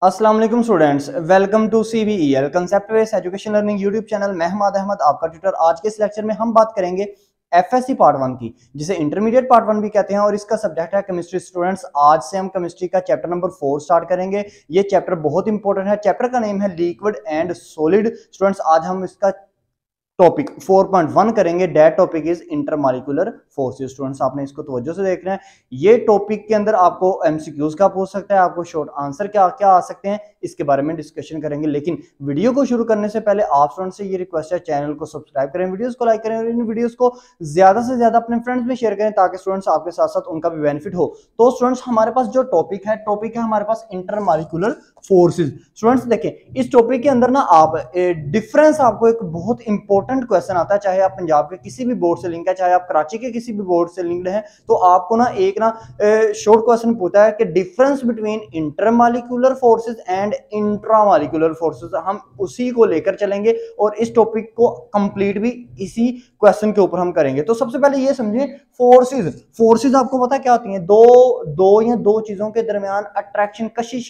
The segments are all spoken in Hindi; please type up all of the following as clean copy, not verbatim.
अस्सलाम वालेकुम students, welcome to CBEL concept based education learning YouTube channel. मैं हमाद अहमद आपका ट्यूटर। आज के इस लेक्चर में हम बात करेंगे FSC पार्ट 1 की, जिसे इंटरमीडिएट पार्ट 1 भी कहते हैं और इसका सब्जेक्ट है केमिस्ट्री। स्टूडेंट्स, आज से हम केमिस्ट्री का चैप्टर नंबर 4 स्टार्ट करेंगे। ये चैप्टर बहुत इंपॉर्टेंट है। चैप्टर का नेम है लिक्विड एंड सॉलिड। स्टूडेंट्स, आज हम इसका टॉपिक 4.1 करेंगे। That topic is intermolecular forces. Students, आपने इसको तवज्जो से देखना है। ये टॉपिक के अंदर आपको MCQs का पूछ सकता है, आपको शॉर्ट आंसर क्या क्या आ सकते हैं, इसके बारे में डिस्कशन करेंगे। लेकिन वीडियो को शुरू करने से पहले आप स्टूडेंट्स से ये रिक्वेस्ट है, चैनल को सब्सक्राइब करें, वीडियोस को लाइक करें और इन वीडियोस को ज्यादा से ज्यादा अपने फ्रेंड्स में शेयर करें ताकि स्टूडेंट्स आपके साथ साथ उनका भी बेनिफिट हो। तो स्टूडेंट्स, हमारे पास जो टॉपिक है हमारे पास इंटरमॉलिक्यूलर फोर्सेस। स्टूडेंट्स देखें, इस टॉपिक के अंदर ना आप डिफरेंस, आपको एक बहुत इंपॉर्टेंट क्वेश्चन आता है, चाहे आप पंजाब के किसी भी बोर्ड से लिंक है, चाहे आप कराची के किसी भी बोर्ड से लिंक्ड हैं, तो आपको ना एक ना शॉर्ट क्वेश्चन पूछा है कि difference between intermolecular forces and intramolecular forces. हम उसी को लेकर चलेंगे और इस टॉपिक को कंप्लीट भी इसी क्वेश्चन के ऊपर हम करेंगे। तो सबसे पहले ये समझिए, फोर्सेस आपको पता क्या होती हैं? दो चीजों के दरमियान अट्रैक्शन, कशिश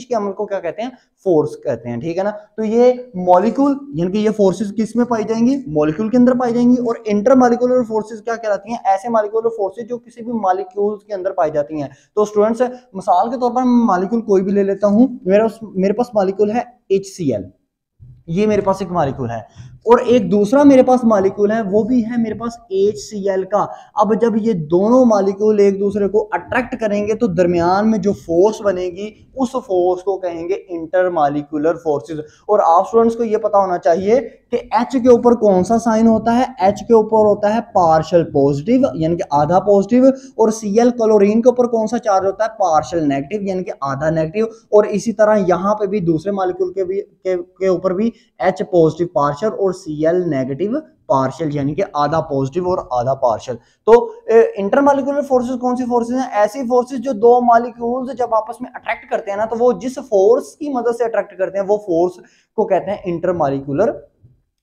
के अमल को क्या कहते हैं? फोर्स कहते हैं। ठीक है ना? तो ये मॉलिक्यूल यानी कि ये फोर्सेस किस में पाई जाएंगी? मॉलिक्यूल के अंदर पाई जाएंगी। और इंटरमॉलिक्यूलर फोर्सेस क्या कहलाती हैं? ऐसे मॉलिक्यूलर फोर्सेस जो किसी भी मॉलिक्यूल्स के अंदर पाई जाती हैं। तो स्टूडेंट्स, मिसाल के तौर पर मैं मॉलिक्यूल कोई भी ले लेता हूं। मेरे पास मॉलिक्यूल है HCl, ये मेरे पास एक मॉलिक्यूल है, और एक दूसरा मेरे पास मॉलिक्यूल है, वो भी है मेरे पास HCl का। अब जब ये दोनों मॉलिक्यूल एक दूसरे को अट्रैक्ट करेंगे तो दरमियान में जो फोर्स बनेगी उस फोर्स को कहेंगे इंटरमॉलिक्यूलर फोर्सेस। और आप स्टूडेंट्स को ये पता होना चाहिए कि H के ऊपर कौन सा साइन होता है? H के ऊपर होता है पार्शियल पॉजिटिव यानी कि आधा पॉजिटिव, और Cl क्लोरीन के ऊपर कौन सा चार्ज होता है? पार्शियल नेगेटिव यानी कि आधा नेगेटिव। और इसी तरह यहाँ पे भी दूसरे मॉलिक्यूल के ऊपर भी H पॉजिटिव पार्शियल और Cl नेगेटिव पार्शियल यानी कि आधा पॉजिटिव और आधा पार्शियल। तो इंटरमॉलिक्यूलर फोर्सेस कौन सी फोर्सेस हैं? ऐसी फोर्सेस जो दो मॉलिक्यूल्स जब आपस में अट्रैक्ट करते हैं ना, तो वो जिस फोर्स की मदद से अट्रैक्ट करते हैं वो फोर्स को कहते हैं इंटरमॉलिक्यूलर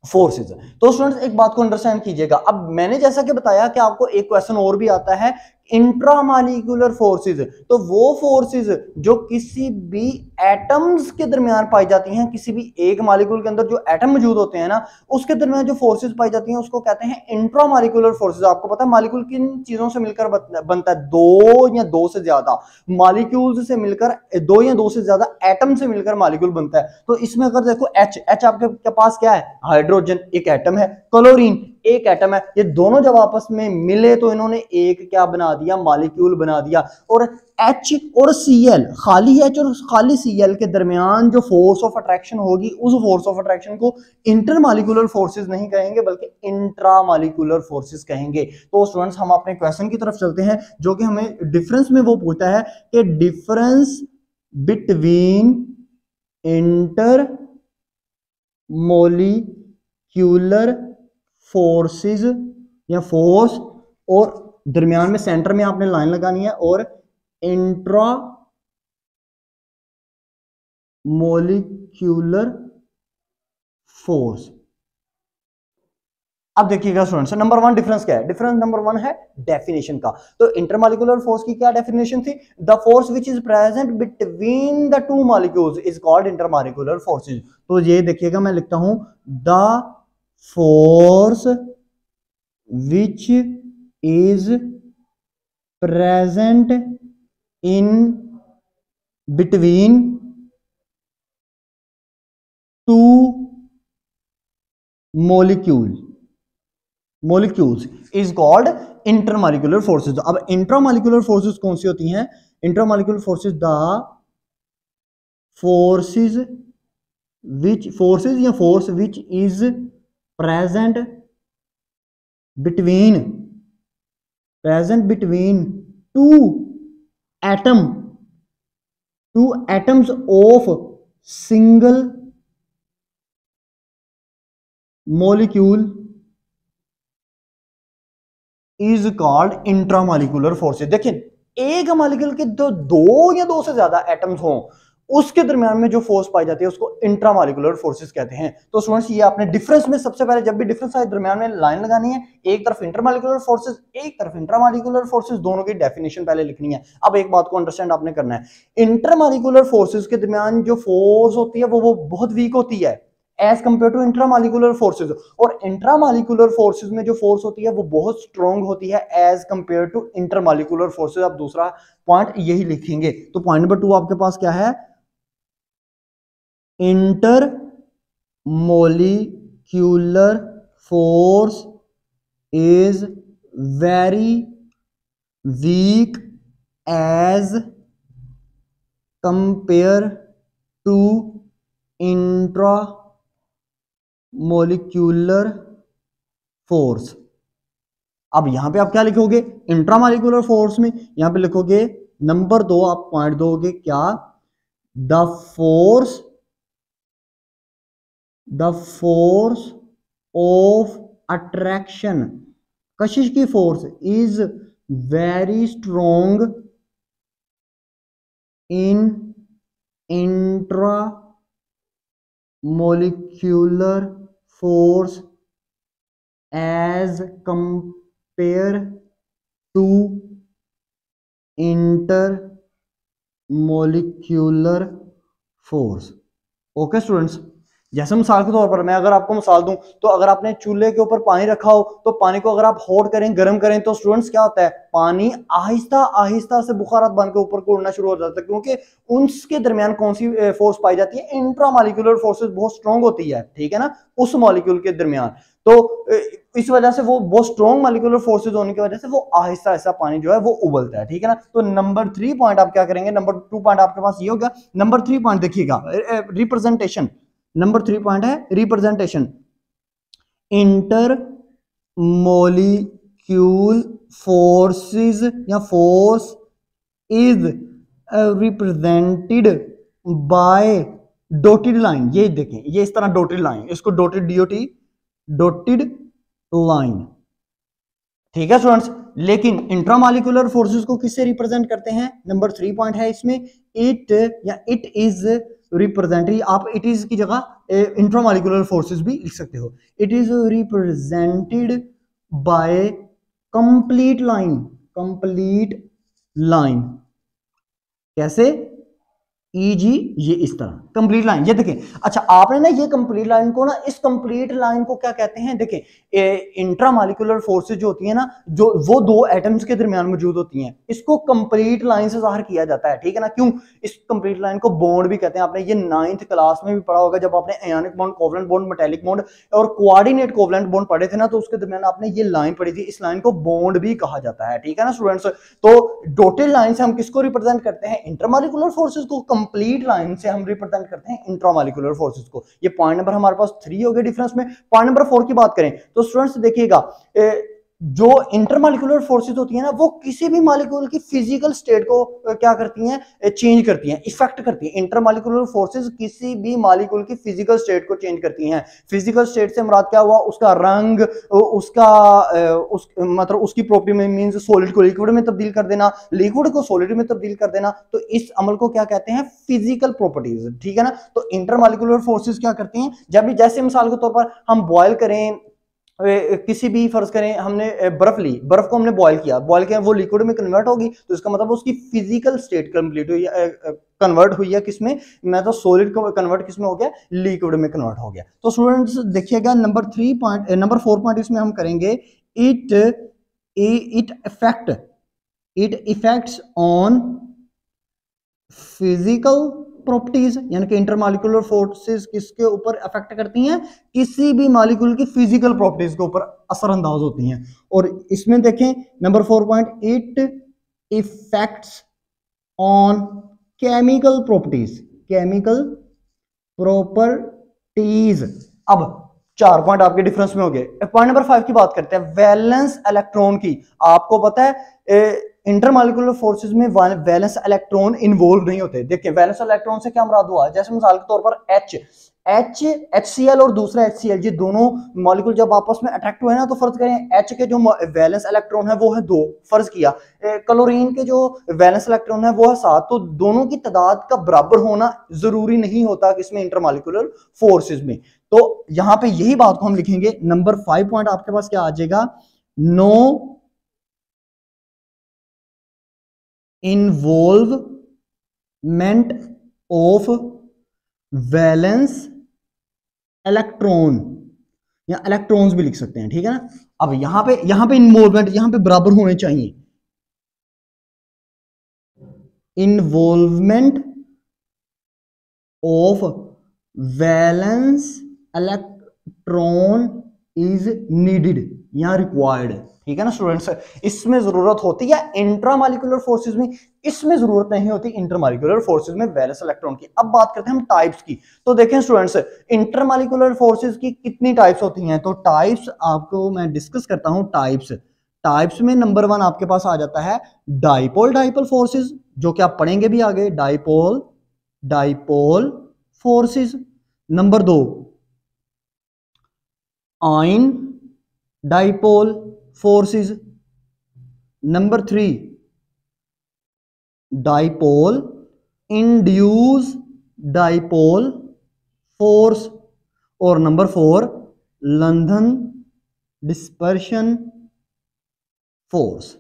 फोर्सेस। तो स्टूडेंट्स, एक बात को अंडरस्टैंड कीजिएगा। अब मैंने जैसा कि बताया कि आपको एक क्वेश्चन और भी आता है, इंट्रामॉलिक्यूलर फोर्सेस। तो वो फोर्सेस जो किसी भी एटम्स के दरमियान पाई जाती हैं, किसी भी एक मॉलिक्यूल के अंदर जो एटम मौजूद होते हैं ना, उसके दरमियान जो फोर्सेस पाई जाती हैं उसको कहते हैं इंट्रामॉलिक्यूलर फोर्सेस। आपको पता है मॉलिक्यूल किन चीजों से मिलकर बनता है? दो या दो से ज्यादा मॉलिक्यूल्स से मिलकर, दो या दो से ज्यादा एटम से मिलकर मॉलिक्यूल बनता है। तो इसमें अगर देखो H आपके पास क्या है? हाइड्रोजन एक एटम है, क्लोरीन एक एटम है। ये दोनों जब आपस में मिले तो इन्होंने एक क्या बना दिया? मॉलिक्यूल बना दिया। और H और Cl, खाली H और खाली Cl के दरमियान जो फोर्स ऑफ अट्रैक्शन होगी, उस फोर्स ऑफ अट्रैक्शन को इंटरमॉलिक्यूलर फोर्सेस नहीं कहेंगे बल्कि इंट्रामॉलिक्यूलर फोर्सेस कहेंगे। तो स्टूडेंट्स, हम अपने क्वेश्चन की तरफ चलते हैं, जो कि हमें डिफरेंस में वो पूछता है कि difference between inter molecular forces या फोर्स, और दरमियान में सेंटर में आपने लाइन लगानी है, और इंट्रा मोलिक्यूलर फोर्स। अब देखिएगा स्टूडेंट्स, नंबर 1 डिफरेंस क्या है? डिफरेंस नंबर 1 है डेफिनेशन का। तो इंटरमॉलिक्यूलर फोर्स की क्या डेफिनेशन थी? The force which is present between the two molecules is called intermolecular forces. तो ये देखिएगा, मैं लिखता हूं the force which is present in between two molecules is called intermolecular forces. अब इंट्रामॉलिक्यूलर फोर्सेस कौन सी होती हैं? इंट्रामॉलिक्यूलर फोर्सेस द फोर्सेस या force which is present between two atoms of single molecule is called intramolecular forces. देखिए, एक मॉलिक्यूल के दो या दो से ज्यादा एटम्स हों, उसके दरमियान में जो फोर्स पाई जाती है उसको इंट्रामॉलिक्यूलर फोर्सेस कहते हैं। तो स्टूडेंट्स ये आपने डिफरेंस में सबसे पहले जब भी डिफरेंस आए दरमियान में लाइन लगानी है, एक तरफ इंटरमॉलिक्यूलर फोर्सेस एक तरफ इंट्रामॉलिक्यूलर फोर्सेस, दोनों की डेफिनेशन पहले लिखनी है। अब एक बात को अंडरस्टैंड आपने करना है, इंटरमॉलिक्यूलर फोर्सेस के दरमियान जो फोर्स होती है वो बहुत वीक होती है as compare to intramolecular forces, और इंट्रामॉलिक्यूलर फोर्सेस में जो फोर्स होती है वो बहुत स्ट्रॉन्ग होती है as compare to intermolecular forces. आप दूसरा पॉइंट यही लिखेंगे। तो पॉइंट नंबर 2 आपके पास क्या है, intermolecular force is very weak as compare to intramolecular force। अब यहां पे आप क्या लिखोगे, इंट्रामॉलिक्यूलर फोर्स में यहां पे लिखोगे नंबर 2, आप पॉइंट दोगे क्या, द फोर्स ऑफ अट्रैक्शन, कशिश की force is very strong in intramolecular force as compare to intermolecular force. Okay students, जैसे मिसाल के तौर पर मैं अगर आपको मिसाल दूं, तो अगर आपने चूल्हे के ऊपर पानी रखा हो तो पानी को अगर आप हॉट करें, गर्म करें, तो स्टूडेंट्स क्या होता है, पानी आहिस्ता आहिस्ता से बुखारात बन के ऊपर को उड़ना शुरू हो जाता है, क्योंकि उनके दरमियान कौन सी फोर्स पाई जाती है, इंट्रामॉलिक्यूलर फोर्सेस बहुत स्ट्रॉन्ग होती है, ठीक है ना, उस मॉलिक्यूल के दरमियान। तो इस वजह से वो बहुत स्ट्रॉन्ग मॉलिक्यूलर फोर्सेस होने की वजह से वो आहिस्ता आहिस्ता पानी जो है वो उबलता है, ठीक है ना। तो नंबर 3 पॉइंट आप क्या करेंगे, नंबर 2 पॉइंट आपके पास ये हो गया, नंबर 3 पॉइंट देखिएगा, रिप्रेजेंटेशन। नंबर 3 पॉइंट है रिप्रेजेंटेशन, इंटरमोलिक्यूल फोर्सेस या force is represented by dotted line. ये देखें, ये इस तरह डॉटेड लाइन, इसको डॉटेड डीओटी डॉटेड लाइन, ठीक है स्टूडेंट्स। लेकिन इंट्रामॉलिक्यूलर फोर्सेस को किससे रिप्रेजेंट करते हैं, नंबर 3 पॉइंट है इसमें, इट या इट इज रिप्रेजेंटेड, आप इट इज की जगह इंट्रामॉलिक्यूलर फोर्सेस भी लिख सकते हो, it is represented by complete line, complete line कैसे, ईजी ये इस तरह कंप्लीट लाइन, ये देखें। अच्छा आपने ना ये कंप्लीट लाइन को ना, इस कंप्लीट लाइन को क्या कहते हैं, देखें इंट्रामॉलिक्यूलर फोर्सेस जो होती है ना, जो वो दो एटम्स के दरमियान मौजूद होती हैं, इसको कंप्लीट लाइन से जाहिर किया जाता है, ठीक है ना। क्यों, इस कंप्लीट लाइन को बॉन्ड भी कहते हैं। आपने ये 9th क्लास में भी पढ़ा होगा, जब आपने ionic bond, covalent bond, metallic bond और कोऑर्डिनेट कोवलेंट बॉन्ड पढ़े थे ना, तो उसके दरमियान आपने ये लाइन पढ़ी थी, इस लाइन को बॉन्ड भी कहा जाता है, ठीक है ना स्टूडेंट्स। तो डॉटेड लाइन से हम किसको रिप्रेजेंट करते हैं, इंट्रामॉलिक्यूलर फोर्सेस को, कंप्लीट लाइन से हम रिप्रेजेंट करते हैं इंट्रामॉलिक्यूलर फोर्सेस को। ये पॉइंट नंबर हमारे पास 3 हो गए डिफरेंस में। पॉइंट नंबर 4 की बात करें तो स्टूडेंट्स देखिएगा, जो इंटरमॉलिक्यूलर फोर्सेस होती है ना, वो किसी भी मॉलिक्यूल की फिजिकल स्टेट को क्या करती हैं, चेंज करती हैं, इफेक्ट करती हैं। इंटरमॉलिक्यूलर फोर्सेस किसी भी मॉलिक्यूल की फिजिकल स्टेट को चेंज करती हैं। फिजिकल स्टेट से मुराद क्या हुआ, उसका रंग, उसका मतलब उसकी प्रॉपर्टी में मींस सॉलिड को लिक्विड में तब्दील कर देना, लिक्विड को सॉलिड में तब्दील कर देना। तो इस अमल को क्या कहते हैं, फिजिकल प्रॉपर्टीज, ठीक है ना। तो इंटरमॉलिक्यूलर फोर्सेस क्या करती हैं, जब भी जैसे मिसाल के तौर पर हम बॉयल करें, किसी भी फर्ज करें हमने बर्फ ली, बर्फ को हमने बॉयल किया, वो लिक्विड में कन्वर्ट होगी, तो इसका मतलब उसकी फिजिकल स्टेट कंप्लीट हुई, कन्वर्ट हुई है किसमें, मैं तो सॉलिड को कन्वर्ट किसमें हो गया, लिक्विड में कन्वर्ट हो गया। तो स्टूडेंट्स देखिएगा नंबर 4 पॉइंट इसमें हम करेंगे, it effects on physical properties, यानी कि इंटरमॉलिक्यूलर फोर्सेस किसके ऊपर अफेक्ट करती हैं, किसी भी मॉलिक्यूल की फिजिकल प्रॉपर्टीज के ऊपर असरअंदाज होती हैं। और इसमें देखें number 4 point, it effects on chemical properties. अब 4 पॉइंट आपके डिफरेंस में हो गए। पॉइंट नंबर 5 की बात करते हैं, वैलेंस इलेक्ट्रॉन की। आपको पता है इंटरमॉलिक्यूलर फोर्सेस में वैलेंस इलेक्ट्रॉन इन्वॉल्व नहीं होते। देखिए वैलेंस इलेक्ट्रॉन से क्या मुराद हुआ, जैसे मिसाल के तौर पर HCl और दूसरा HCl, ये दोनों मॉलिक्यूल जब आपस में अट्रैक्ट हुए ना, तो फर्ज करें H के जो वैलेंस इलेक्ट्रॉन है वो है 2, फर्ज किया क्लोरीन के जो वैलेंस इलेक्ट्रॉन है वो है 7, तो दोनों की तादाद का बराबर होना जरूरी नहीं होता किसमें, इंटरमॉलिक्यूलर फोर्सेस में। तो यहां पे यही बात को हम लिखेंगे। नंबर 5 पॉइंट आपके पास क्या आ जाएगा, no involvement of valence electron, या इलेक्ट्रॉन्स भी लिख सकते हैं, ठीक है ना। अब यहां पे इन्वॉल्वमेंट यहां पे बराबर होने चाहिए, involvement of valence electron is needed या रिक्वायर्ड, ठीक है ना स्टूडेंट्स। इसमें जरूरत होती है इंट्रामॉलिक्यूलर फोर्सेस में, इसमें जरूरत नहीं होती इंटरमॉलिक्यूलर फोर्सेस में वैलेंस इलेक्ट्रॉन की। अब बात करते हैं हम टाइप्स की। तो देखें स्टूडेंट्स, इंटरमॉलिक्यूलर फोर्सेस की कितनी टाइप्स होती हैं, तो टाइप्स आपको मैं डिस्कस करता हूं। टाइप्स में नंबर 1 आपके पास आ जाता है डाइपोल फोर्सेस, जो कि आप पढ़ेंगे भी आगे, dipole forces. Number 2 ion dipole forces. Number 3 dipole induce dipole force. और नंबर 4 लंदन डिस्पर्शन फोर्स।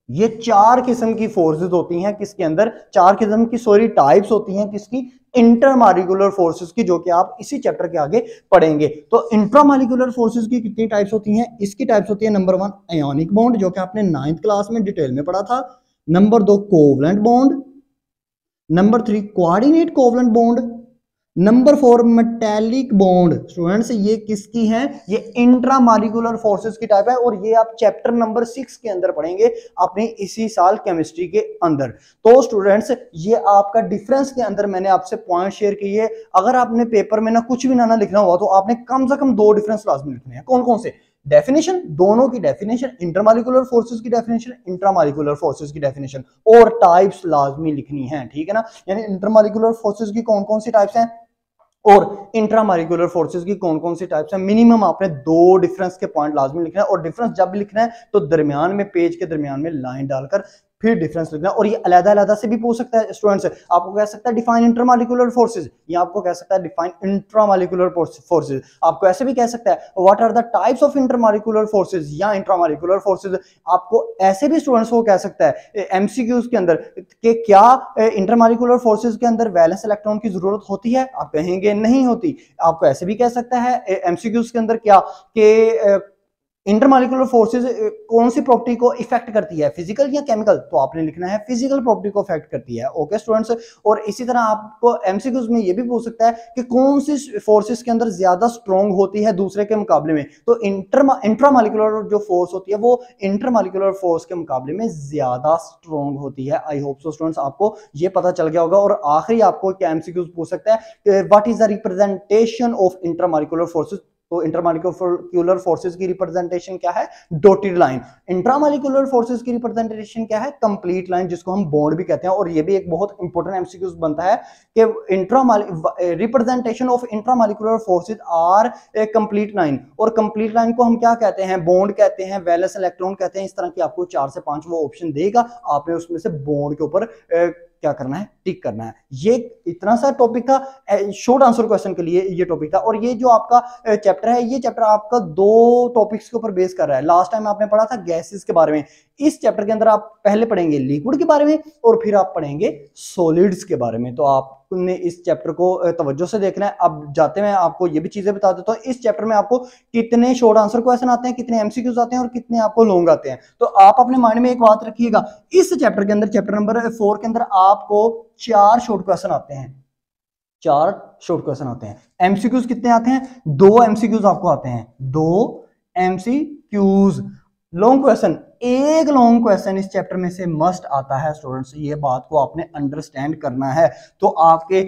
ये 4 किस्म की फोर्सेस होती हैं किसके अंदर, 4 किस्म की टाइप्स होती हैं किसकी, इंटरमॉलिक्यूलर फोर्सेस की, जो कि आप इसी चैप्टर के आगे पढ़ेंगे। तो इंट्रामॉलिक्यूलर फोर्सेस की कितनी टाइप्स होती हैं, इसकी टाइप्स होती है नंबर 1 आयोनिक बॉन्ड, जो कि आपने 9th क्लास में डिटेल में पढ़ा था। Number 2 covalent bond. Number 3 coordinate covalent bond. Number 4 metallic bond. Students ये किसकी है, ये इंट्रामॉलिक्यूलर फोर्सेस की टाइप है, और ये आप चैप्टर नंबर 6 के अंदर पढ़ेंगे अपने इसी साल केमिस्ट्री के अंदर। तो स्टूडेंट्स ये आपका डिफरेंस के अंदर मैंने आपसे पॉइंट शेयर किए। अगर आपने पेपर में ना कुछ भी ना लिखना हुआ, तो आपने कम से कम 2 डिफरेंस लाजमी लिखने हैं। कौन कौन से, डेफिनेशन, दोनों की डेफिनेशन, इंटरमॉलिक्यूलर फोर्सेस की डेफिनेशन, इंट्रामॉलिक्यूलर फोर्सेस की डेफिनेशन, और टाइप्स लाजमी लिखनी है, ठीक है ना। यानी इंटरमॉलिक्यूलर फोर्सेस की कौन कौन सी टाइप्स हैं और इंट्रामॉलिक्यूलर फोर्सेस की कौन कौन सी टाइप्स हैं। मिनिमम आपने 2 डिफरेंस के पॉइंट लाजमी लिखना है, और डिफरेंस जब भी लिखना है तो दरमियान में, पेज के दरमियान में लाइन डालकर फिर डिफरेंस लिखना है। और ये अलग-अलग से भी पूछ सकता है स्टूडेंट्स, आपको कह सकता है डिफाइन इंटरमॉलिक्यूलर फोर्सेस, या आपको कह सकता है डिफाइन इंट्रामॉलिक्यूलर फोर्सेस। आपको ऐसे भी कह सकता है what are the types of intermolecular forces या इंट्रामॉलिक्यूलर फोर्सेस। आपको ऐसे भी स्टूडेंट्स को कह सकता है एमसीक्यूज के अंदर कि क्या इंटरमॉलिक्यूलर फोर्सेस के अंदर वैलेंस इलेक्ट्रॉन की जरूरत होती है, आप कहेंगे नहीं होती। आपको ऐसे भी कह सकता है एमसीक्यूज के अंदर क्या कि इंटरमॉलिक्यूलर फोर्सेस कौन सी प्रॉपर्टी को इफेक्ट करती है, फिजिकल या केमिकल, तो आपने लिखना है फिजिकल प्रॉपर्टी को इफेक्ट करती है। ओके स्टूडेंट्स, और इसी तरह आपको एमसीक्यूज में ये भी पूछ सकता है कि कौन सी फोर्सेस के अंदर ज्यादा स्ट्रॉन्ग होती है दूसरे के मुकाबले में, तो इंट्रामॉलिक्यूलर जो फोर्स होती है वो इंटरमॉलिक्यूलर फोर्स के मुकाबले में ज्यादा स्ट्रॉन्ग होती है। आई होप सो स्टूडेंट्स आपको ये पता चल गया होगा। और आखिरी आपको क्या एमसीक्यूज पूछ सकता है, what is the representation of intermolecular forces. तो इंटरमॉलिक्यूलर फोर्सेस की रिप्रेजेंटेशन क्या है, डॉटेड लाइन। इंट्रामॉलिक्यूलर फोर्सेस की रिप्रेजेंटेशन क्या है, कंप्लीट लाइन, जिसको हम बॉन्ड भी कहते हैं। और ये भी एक बहुत इंपॉर्टेंट एमसीक्यूज बनता है कि representation of intramolecular forces are a complete line. और कंप्लीट लाइन को हम क्या कहते हैं, बॉन्ड कहते हैं, वैलेंस इलेक्ट्रॉन कहते हैं। इस तरह की आपको 4 से 5 वो ऑप्शन देगा, आपने उसमें से बॉन्ड के ऊपर क्या करना है, टिक करना है। ये इतना सा टॉपिक था, शॉर्ट आंसर क्वेश्चन के लिए ये टॉपिक था। और ये जो आपका चैप्टर है, ये चैप्टर आपका 2 टॉपिक्स के ऊपर बेस कर रहा है। लास्ट टाइम आपने पढ़ा था गैसेस के बारे में, इस चैप्टर के अंदर आप पहले पढ़ेंगे लिक्विड के बारे में और फिर आप पढ़ेंगे सॉलिड्स के बारे में। तो आपने इस चैप्टर को तवज्जो से देखना है। अब जाते हैं आपको ये भी चीजें बता देता हूं, इस चैप्टर में आपको कितने शॉर्ट आंसर क्वेश्चन आते हैं, कितने एमसीक्यूज आते हैं और कितने आपको लॉन्ग आते हैं। तो आप अपने माइंड में एक बात रखिएगा, इस चैप्टर के अंदर, चैप्टर नंबर 4 के अंदर आपको 4 शॉर्ट क्वेश्चन आते हैं, 4 शॉर्ट क्वेश्चन आते हैं। एमसीक्यूज कितने आते हैं, 2 एमसीक्यूज आपको आते हैं, 2 एमसीक्यूज। लॉन्ग क्वेश्चन, एक लॉन्ग क्वेश्चन इस चैप्टर में से मस्ट आता है स्टूडेंट्स, ये बात को आपने अंडरस्टैंड करना है। तो आपके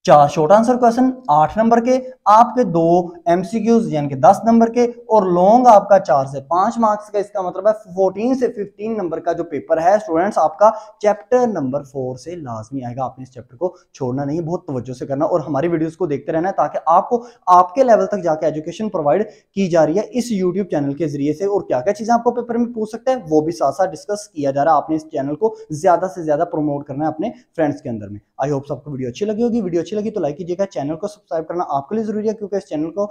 4 शॉर्ट आंसर क्वेश्चन 8 नंबर के, आपके 2 एमसीक्यूज यानी कि 10 नंबर के, और लॉन्ग आपका 4 से 5 मार्क्स का। इसका मतलब है 14 से 15 नंबर का जो पेपर है स्टूडेंट्स आपका चैप्टर नंबर 4 से लाजमी आएगा। आपने इस चैप्टर को छोड़ना नहीं, बहुत तवज्जो से करना और हमारी वीडियोस को देखते रहना है ताकि आपको आपके लेवल तक जाके एजुकेशन प्रोवाइड की जा रही है इस यूट्यूब चैनल के जरिए से। और क्या क्या चीजें आपको पेपर में पूछ सकते हैं वो भी साथ साथ डिस्कस किया जा रहा है। आपने इस चैनल को ज्यादा से ज्यादा प्रमोट करना है अपने फ्रेंड्स के अंदर में। आई होप आपको वीडियो अच्छी लगी होगी। वीडियो अच्छी लगी तो लाइक कीजिएगा, चैनल को सब्सक्राइब करना आपके लिए जरूरी है क्योंकि इस चैनल को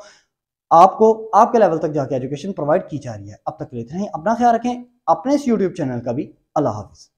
आपको आपके लेवल तक जाके एजुकेशन प्रोवाइड की जा रही है। अब तक के लिए इतना ही, अपना ख्याल रखें, अपने इस यूट्यूब चैनल का भी। अल्लाह हाफिज।